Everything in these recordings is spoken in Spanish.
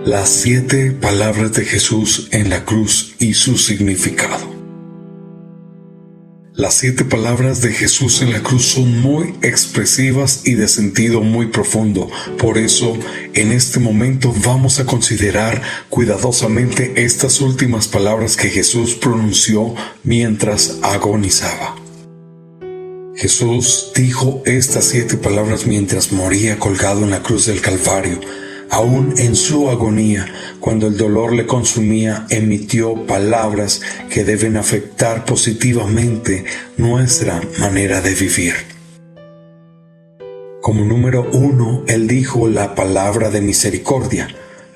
Las 7 palabras de Jesús en la cruz y su significado. Las 7 palabras de Jesús en la cruz son muy expresivas y de sentido muy profundo. Por eso, en este momento vamos a considerar cuidadosamente estas últimas palabras que Jesús pronunció mientras agonizaba. Jesús dijo estas 7 palabras mientras moría colgado en la cruz del Calvario. Aún en su agonía, cuando el dolor le consumía, emitió palabras que deben afectar positivamente nuestra manera de vivir. Como número 1, Él dijo la palabra de misericordia.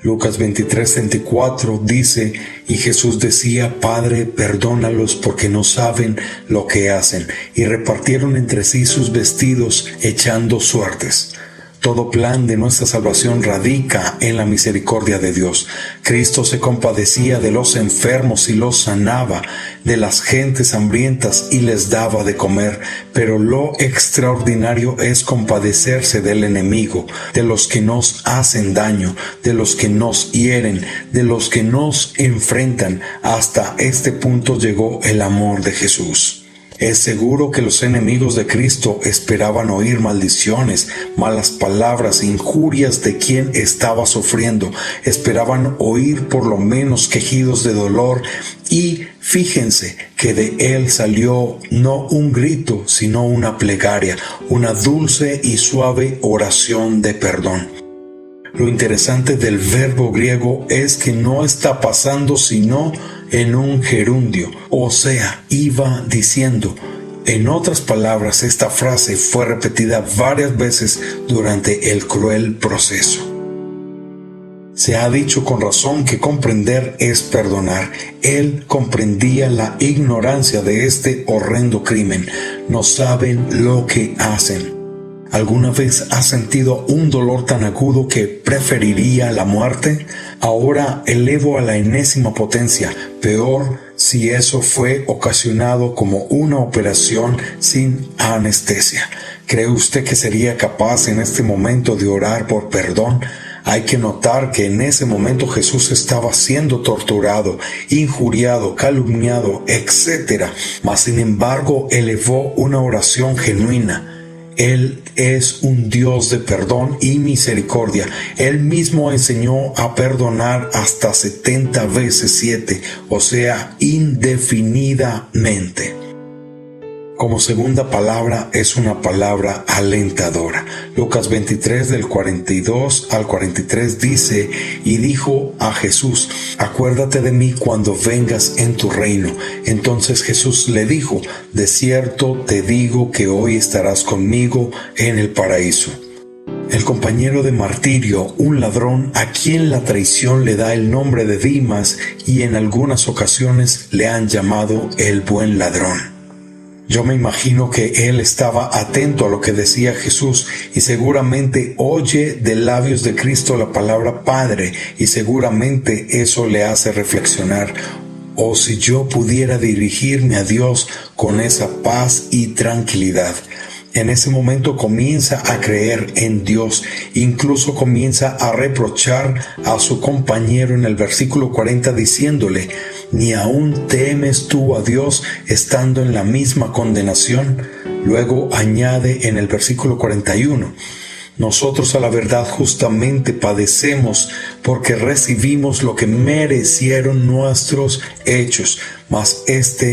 Lucas 23:24 dice: y Jesús decía: Padre, perdónalos porque no saben lo que hacen. Y repartieron entre sí sus vestidos, echando suertes. Todo plan de nuestra salvación radica en la misericordia de Dios. Cristo se compadecía de los enfermos y los sanaba, de las gentes hambrientas y les daba de comer. Pero lo extraordinario es compadecerse del enemigo, de los que nos hacen daño, de los que nos hieren, de los que nos enfrentan. Hasta este punto llegó el amor de Jesús. Es seguro que los enemigos de Cristo esperaban oír maldiciones, malas palabras, injurias de quien estaba sufriendo. Esperaban oír por lo menos quejidos de dolor. Y fíjense que de él salió no un grito, sino una plegaria, una dulce y suave oración de perdón. Lo interesante del verbo griego es que no está pasando sino en un gerundio, o sea, iba diciendo. En otras palabras, esta frase fue repetida varias veces durante el cruel proceso. Se ha dicho con razón que comprender es perdonar. Él comprendía la ignorancia de este horrendo crimen. No saben lo que hacen. ¿Alguna vez has sentido un dolor tan agudo que preferiría la muerte? Ahora elevo a la enésima potencia. Peor si eso fue ocasionado como una operación sin anestesia. ¿Cree usted que sería capaz en este momento de orar por perdón? Hay que notar que en ese momento Jesús estaba siendo torturado, injuriado, calumniado, etc. Mas sin embargo elevó una oración genuina. Él es un Dios de perdón y misericordia. Él mismo enseñó a perdonar hasta 70 veces 7, o sea, indefinidamente. Como segunda palabra es una palabra alentadora. Lucas 23 del 42 al 43 dice: y dijo a Jesús: acuérdate de mí cuando vengas en tu reino. Entonces Jesús le dijo: de cierto te digo que hoy estarás conmigo en el paraíso. El compañero de martirio, un ladrón a quien la traición le da el nombre de Dimas, y en algunas ocasiones le han llamado el buen ladrón. Yo me imagino que él estaba atento a lo que decía Jesús y seguramente oye de labios de Cristo la palabra Padre, y seguramente eso le hace reflexionar: oh, si yo pudiera dirigirme a Dios con esa paz y tranquilidad. En ese momento comienza a creer en Dios, incluso comienza a reprochar a su compañero en el versículo 40 diciéndole: ¿ni aún temes tú a Dios estando en la misma condenación? Luego añade en el versículo 41: nosotros a la verdad justamente padecemos porque recibimos lo que merecieron nuestros hechos, mas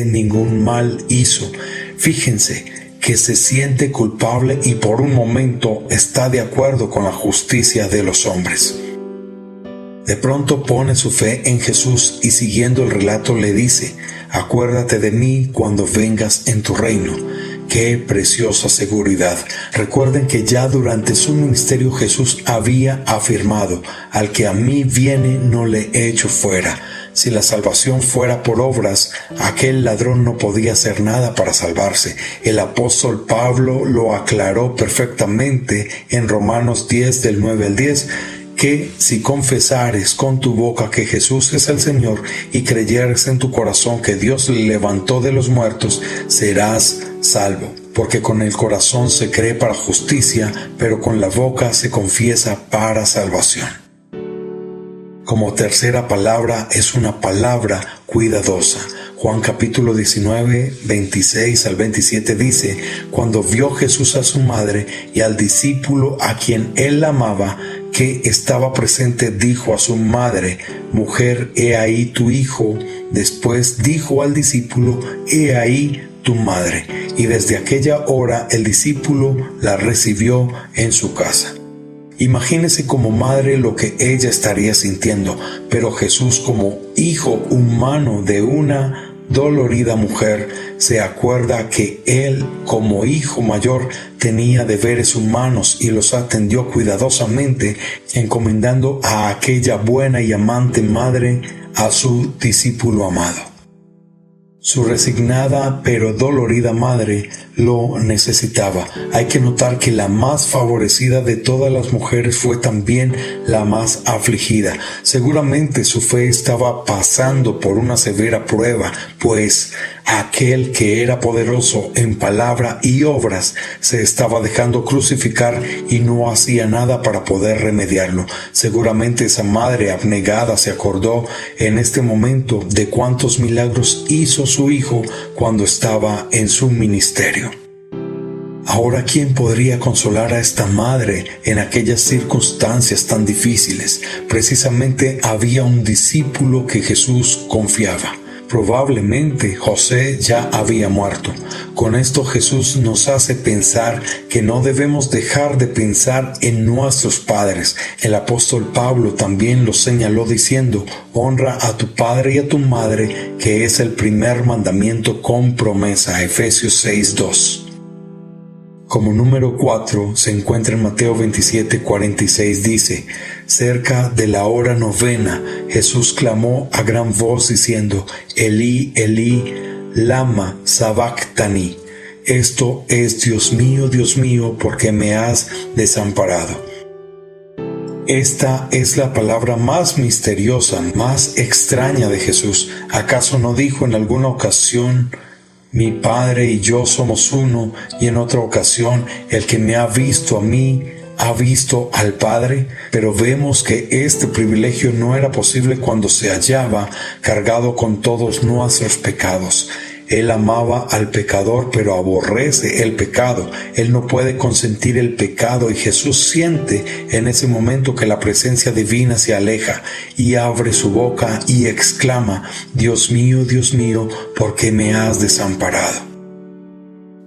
ningún mal hizo. Fíjense que se siente culpable y por un momento está de acuerdo con la justicia de los hombres. De pronto pone su fe en Jesús y siguiendo el relato le dice: acuérdate de mí cuando vengas en tu reino. ¡Qué preciosa seguridad! Recuerden que ya durante su ministerio Jesús había afirmado: al que a mí viene no le echo fuera. Si la salvación fuera por obras, aquel ladrón no podía hacer nada para salvarse. El apóstol Pablo lo aclaró perfectamente en Romanos 10 del 9 al 10, que si confesares con tu boca que Jesús es el Señor y creyeres en tu corazón que Dios le levantó de los muertos, serás salvo. Porque con el corazón se cree para justicia, pero con la boca se confiesa para salvación. Como tercera palabra es una palabra cuidadosa. Juan capítulo 19, 26 al 27 dice: cuando vio Jesús a su madre y al discípulo a quien él amaba, que estaba presente, dijo a su madre: mujer, he ahí tu hijo. Después dijo al discípulo: he ahí tu madre. Y desde aquella hora el discípulo la recibió en su casa. Imagínese como madre lo que ella estaría sintiendo, pero Jesús, como hijo humano de una dolorida mujer, se acuerda que él, como hijo mayor, tenía deberes humanos y los atendió cuidadosamente, encomendando a aquella buena y amante madre a su discípulo amado. Su resignada pero dolorida madre lo necesitaba. Hay que notar que la más favorecida de todas las mujeres fue también la más afligida. Seguramente su fe estaba pasando por una severa prueba, pues aquel que era poderoso en palabra y obras se estaba dejando crucificar y no hacía nada para poder remediarlo. Seguramente esa madre abnegada se acordó en este momento de cuántos milagros hizo su hijo cuando estaba en su ministerio. Ahora, ¿quién podría consolar a esta madre en aquellas circunstancias tan difíciles? Precisamente había un discípulo que Jesús confiaba. Probablemente José ya había muerto. Con esto Jesús nos hace pensar que no debemos dejar de pensar en nuestros padres. El apóstol Pablo también lo señaló diciendo: honra a tu padre y a tu madre, que es el primer mandamiento con promesa. Efesios 6:2. Como número 4 se encuentra en Mateo 27:46, dice: cerca de la hora novena, Jesús clamó a gran voz diciendo: Elí, Elí, lama sabactani. Esto es: Dios mío, ¿por qué me has desamparado? Esta es la palabra más misteriosa, más extraña de Jesús. ¿Acaso no dijo en alguna ocasión: mi Padre y yo somos uno? Y en otra ocasión: el que me ha visto a mí, ha visto al Padre. Pero vemos que este privilegio no era posible cuando se hallaba cargado con todos nuestros pecados. Él amaba al pecador, pero aborrece el pecado. Él no puede consentir el pecado, y Jesús siente en ese momento que la presencia divina se aleja y abre su boca y exclama: Dios mío, ¿por qué me has desamparado?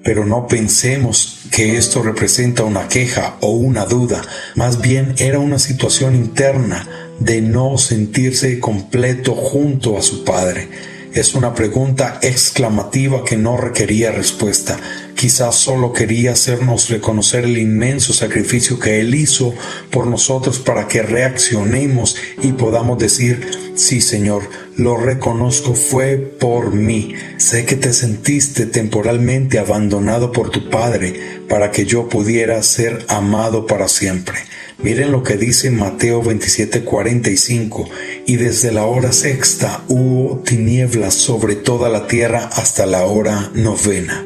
Pero no pensemos que esto representa una queja o una duda. Más bien era una situación interna de no sentirse completo junto a su Padre. Es una pregunta exclamativa que no requería respuesta. Quizás solo quería hacernos reconocer el inmenso sacrificio que Él hizo por nosotros para que reaccionemos y podamos decir: sí, Señor, lo reconozco, fue por mí. Sé que te sentiste temporalmente abandonado por tu Padre para que yo pudiera ser amado para siempre. Miren lo que dice Mateo 27:45: y desde la hora sexta hubo tinieblas sobre toda la tierra hasta la hora novena.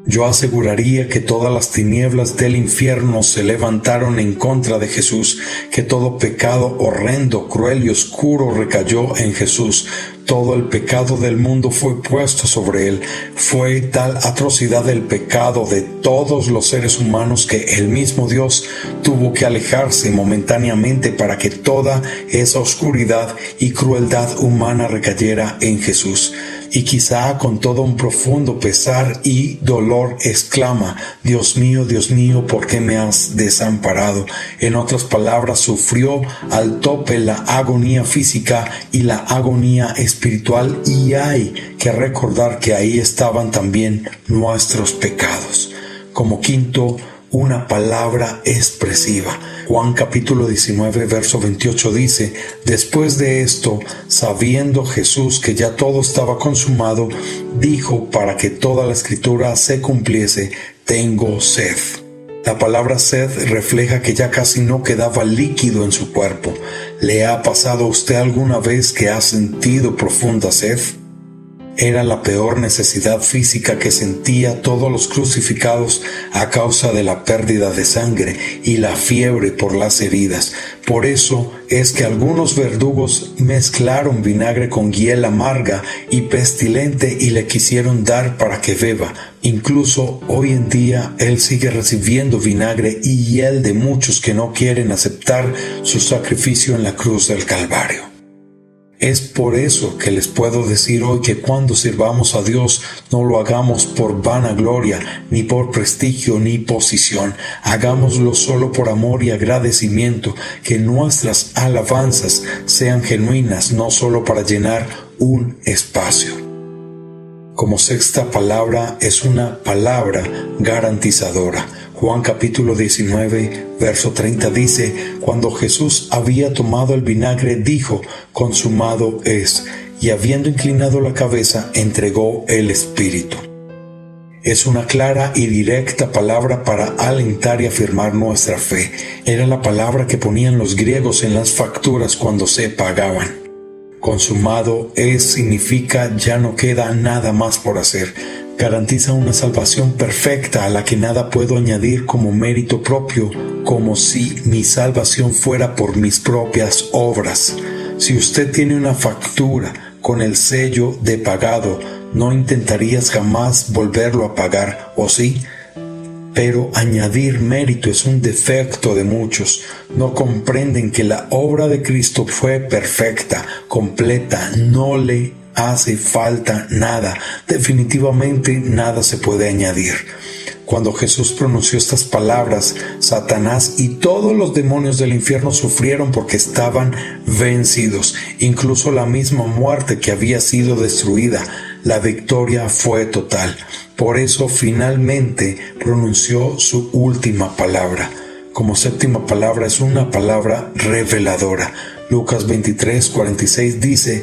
Yo aseguraría que todas las tinieblas del infierno se levantaron en contra de Jesús, que todo pecado horrendo, cruel y oscuro recayó en Jesús. Todo el pecado del mundo fue puesto sobre él. Fue tal atrocidad del pecado de todos los seres humanos que el mismo Dios tuvo que alejarse momentáneamente para que toda esa oscuridad y crueldad humana recayera en Jesús. Y quizá con todo un profundo pesar y dolor exclama: Dios mío, ¿por qué me has desamparado? En otras palabras, sufrió al tope la agonía física y la agonía espiritual, y hay que recordar que ahí estaban también nuestros pecados. Como quinto, una palabra expresiva. Juan capítulo 19 verso 28 dice: después de esto, sabiendo Jesús que ya todo estaba consumado, dijo para que toda la escritura se cumpliese: tengo sed. La palabra sed refleja que ya casi no quedaba líquido en su cuerpo. ¿Le ha pasado a usted alguna vez que ha sentido profunda sed? era la peor necesidad física que sentía todos los crucificados a causa de la pérdida de sangre y la fiebre por las heridas. Por eso es que algunos verdugos mezclaron vinagre con hiel amarga y pestilente y le quisieron dar para que beba. Incluso hoy en día él sigue recibiendo vinagre y hiel de muchos que no quieren aceptar su sacrificio en la cruz del Calvario. Es por eso que les puedo decir hoy que cuando sirvamos a Dios no lo hagamos por vanagloria, ni por prestigio, ni posición. Hagámoslo solo por amor y agradecimiento, que nuestras alabanzas sean genuinas, no solo para llenar un espacio. Como sexta palabra es una palabra garantizadora. Juan capítulo 19, verso 30 dice: cuando Jesús había tomado el vinagre, dijo: consumado es, y habiendo inclinado la cabeza, entregó el Espíritu. Es una clara y directa palabra para alentar y afirmar nuestra fe. Era la palabra que ponían los griegos en las facturas cuando se pagaban. Consumado es significa ya no queda nada más por hacer. Garantiza una salvación perfecta a la que nada puedo añadir como mérito propio, como si mi salvación fuera por mis propias obras. Si usted tiene una factura con el sello de pagado, no intentarías jamás volverlo a pagar, ¿o sí? Pero añadir mérito es un defecto de muchos. No comprenden que la obra de Cristo fue perfecta, completa, no le hace falta nada. Definitivamente nada se puede añadir. Cuando Jesús pronunció estas palabras, Satanás y todos los demonios del infierno sufrieron porque estaban vencidos. Incluso la misma muerte que había sido destruida, la victoria fue total. Por eso finalmente pronunció su última palabra. Como séptima palabra es una palabra reveladora. Lucas 23, 46 dice: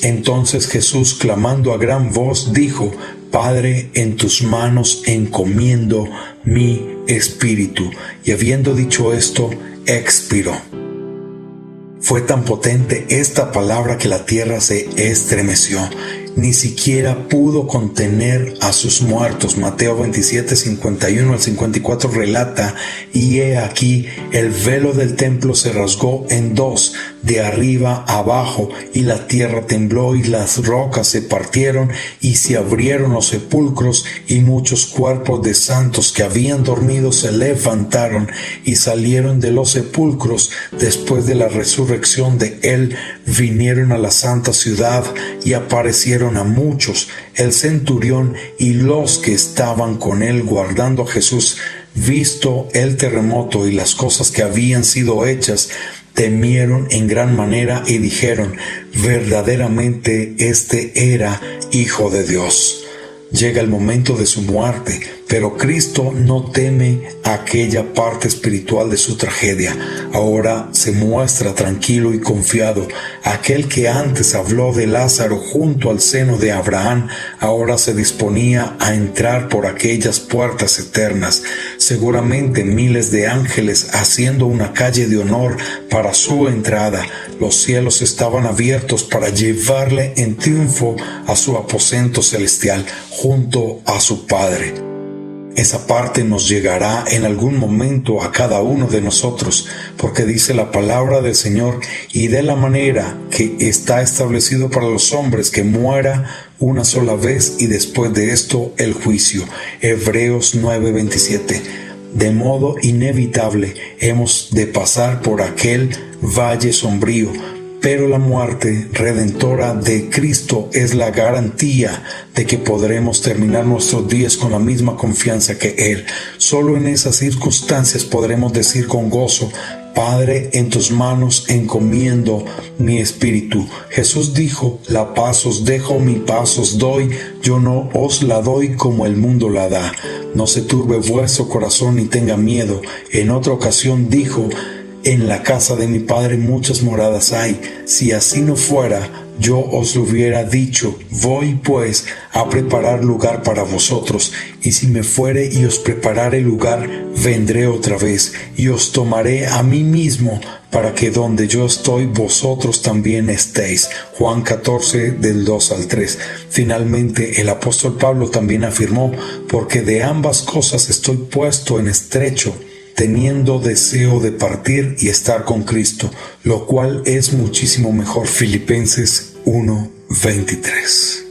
entonces Jesús, clamando a gran voz, dijo: Padre, en tus manos encomiendo mi espíritu. Y habiendo dicho esto, expiró. Fue tan potente esta palabra que la tierra se estremeció. Ni siquiera pudo contener a sus muertos. Mateo 27, 51 al 54 relata: y he aquí, el velo del templo se rasgó en dos, de arriba a abajo, y la tierra tembló, y las rocas se partieron, y se abrieron los sepulcros, y muchos cuerpos de santos que habían dormido se levantaron, y salieron de los sepulcros después de la resurrección de él, vinieron a la santa ciudad, y aparecieron a muchos. El centurión y los que estaban con él guardando a Jesús, visto el terremoto y las cosas que habían sido hechas, temieron en gran manera y dijeron: verdaderamente este era Hijo de Dios. Llega el momento de su muerte, pero Cristo no teme aquella parte espiritual de su tragedia. Ahora se muestra tranquilo y confiado. Aquel que antes habló de Lázaro junto al seno de Abraham, ahora se disponía a entrar por aquellas puertas eternas. Seguramente miles de ángeles haciendo una calle de honor para su entrada. Los cielos estaban abiertos para llevarle en triunfo a su aposento celestial junto a su Padre. Esa parte nos llegará en algún momento a cada uno de nosotros, porque dice la palabra del Señor: y de la manera que está establecido para los hombres que muera una sola vez y después de esto el juicio. Hebreos 9:27. De modo inevitable hemos de pasar por aquel valle sombrío, pero la muerte redentora de Cristo es la garantía de que podremos terminar nuestros días con la misma confianza que Él. Solo en esas circunstancias podremos decir con gozo: Padre, en tus manos encomiendo mi espíritu. Jesús dijo: la paz os dejo, mi paz os doy, yo no os la doy como el mundo la da. No se turbe vuestro corazón ni tenga miedo. En otra ocasión dijo: en la casa de mi Padre muchas moradas hay. Si así no fuera, yo os lo hubiera dicho. Voy pues a preparar lugar para vosotros. Y si me fuere y os preparare lugar, vendré otra vez y os tomaré a mí mismo, para que donde yo estoy, vosotros también estéis. Juan 14, del 2 al 3. Finalmente, el apóstol Pablo también afirmó, porque de ambas cosas estoy puesto en estrecho, teniendo deseo de partir y estar con Cristo, lo cual es muchísimo mejor. Filipenses 1:23.